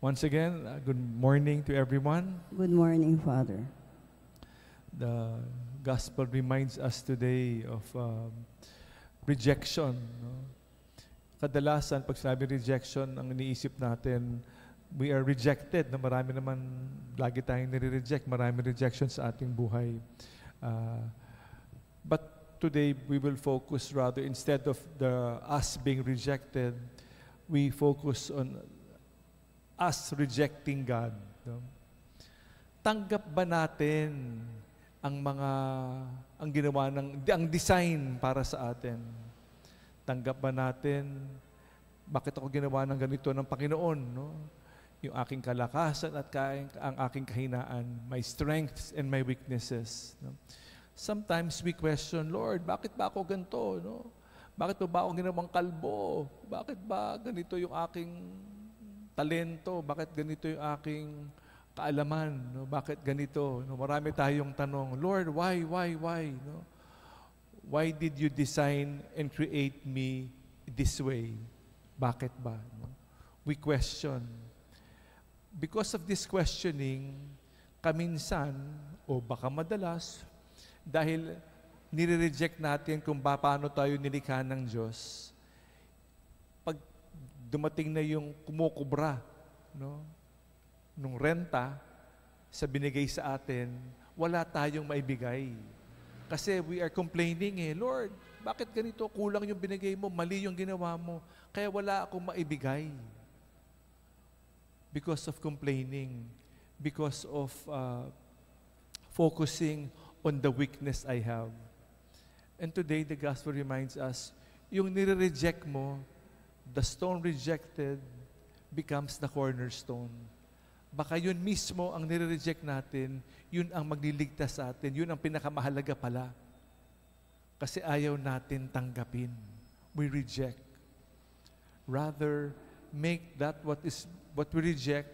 Once again, good morning to everyone. Good morning, Father. The gospel reminds us today of rejection. No? Kadalasan, pag sinabi rejection, ang iniisip natin, we are rejected. No? Marami naman, lagi tayong nire-reject. Marami rejection sa ating buhay. But today, we will focus rather, instead of us being rejected, we focus on us rejecting God. No? Tanggap ba natin ang ginawa ang design para sa atin? Tanggap ba natin bakit ako ginawa ng ganito ng Panginoon, no? Yung aking kalakasan at ang aking kahinaan, my strengths and my weaknesses, no? Sometimes we question, Lord, bakit ba ako ganito, no? Bakit ba ako ginawang kalbo? Bakit ba ganito yung aking talento? Bakit ganito yung aking kaalaman? No? Bakit ganito? No? Marami tayong tanong, Lord, why? No? Why did you design and create me this way? Bakit ba? No? We question. Because of this questioning, kaminsan, o baka madalas, dahil nire-reject natin kung paano tayo nilikha ng Diyos, dumating na yung kumukubra, no, nung renta sa binigay sa atin, wala tayong maibigay. Kasi we are complaining Lord, bakit ganito? Kulang yung binigay mo, mali yung ginawa mo, kaya wala akong maibigay. Because of complaining, because of focusing on the weakness I have. And today, the gospel reminds us, yung nire-reject mo, the stone rejected becomes the cornerstone. Baka yun mismo ang nire-reject natin, yun ang magliligtas sa atin, yun ang pinakamahalaga pala. Kasi ayaw natin tanggapin. We reject. Rather, make that what we reject.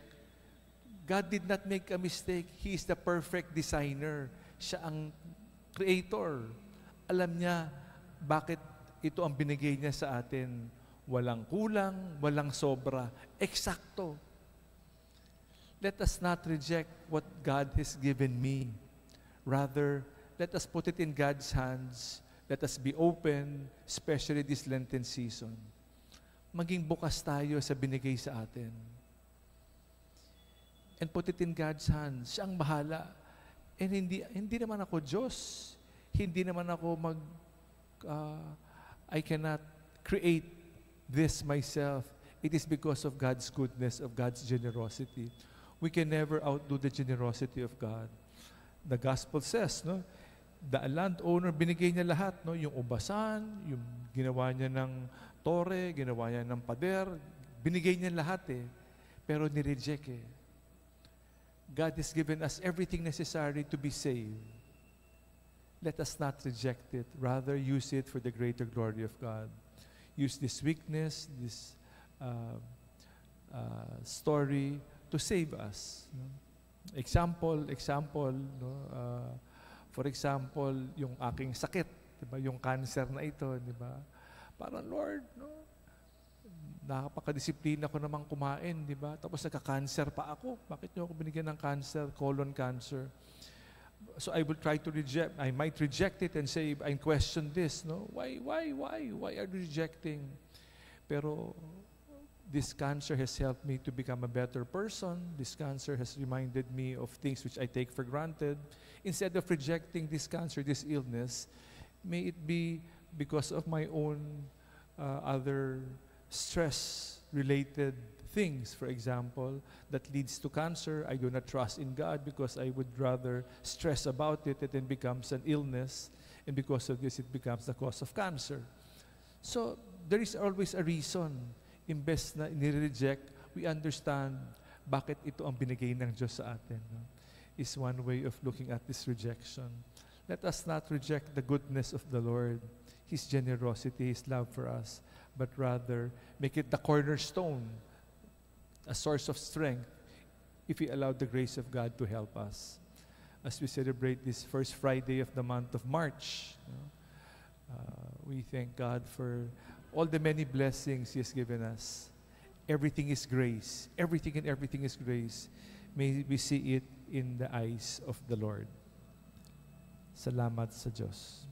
God did not make a mistake. He is the perfect designer. Siya ang creator. Alam niya bakit ito ang binigay niya sa atin. Walang kulang, walang sobra. Eksakto. Let us not reject what God has given me. Rather, let us put it in God's hands. Let us be open, especially this Lenten season. Maging bukas tayo sa binigay sa atin. And put it in God's hands. Siya ang bahala. And hindi naman ako Diyos. Hindi naman ako I cannot create this myself. It is because of God's goodness, of God's generosity. We can never outdo the generosity of God. The gospel says, no, the landowner, binigay niya lahat, no, yung ubasan, yung ginawa niya ng tore, ginawa niya ng pader, binigay niya lahat pero nireject God has given us everything necessary to be saved. Let us not reject it. Rather, use it for the greater glory of God. Use this weakness, this story to save us. No? Example, no? For example, yung aking sakit, diba? Yung cancer na ito, diba? Parang Lord, no? Nakapakadisiplina ko namang kumain, diba? Tapos nagka-cancer pa ako. Bakit niyo ako binigyan ng cancer, colon cancer? So I will try to reject. I might reject it and say, I question this, no? Why are you rejecting? Pero this cancer has helped me to become a better person. This cancer has reminded me of things which I take for granted. Instead of rejecting this cancer, this illness, may it be because of my own other stress-related things, for example, that leads to cancer. I do not trust in God because I would rather stress about it. It then becomes an illness, and because of this, it becomes the cause of cancer. So, there is always a reason. Imbes na nire-reject, we understand bakit ito ang binigay ng Diyos sa atin. No? Is one way of looking at this rejection. Let us not reject the goodness of the Lord, His generosity, His love for us, but rather make it the cornerstone, a source of strength, if we allow the grace of God to help us. As we celebrate this first Friday of the month of March, we thank God for all the many blessings He has given us. everything is grace. Everything and everything is grace. May we see it in the eyes of the Lord. Salamat sa Diyos.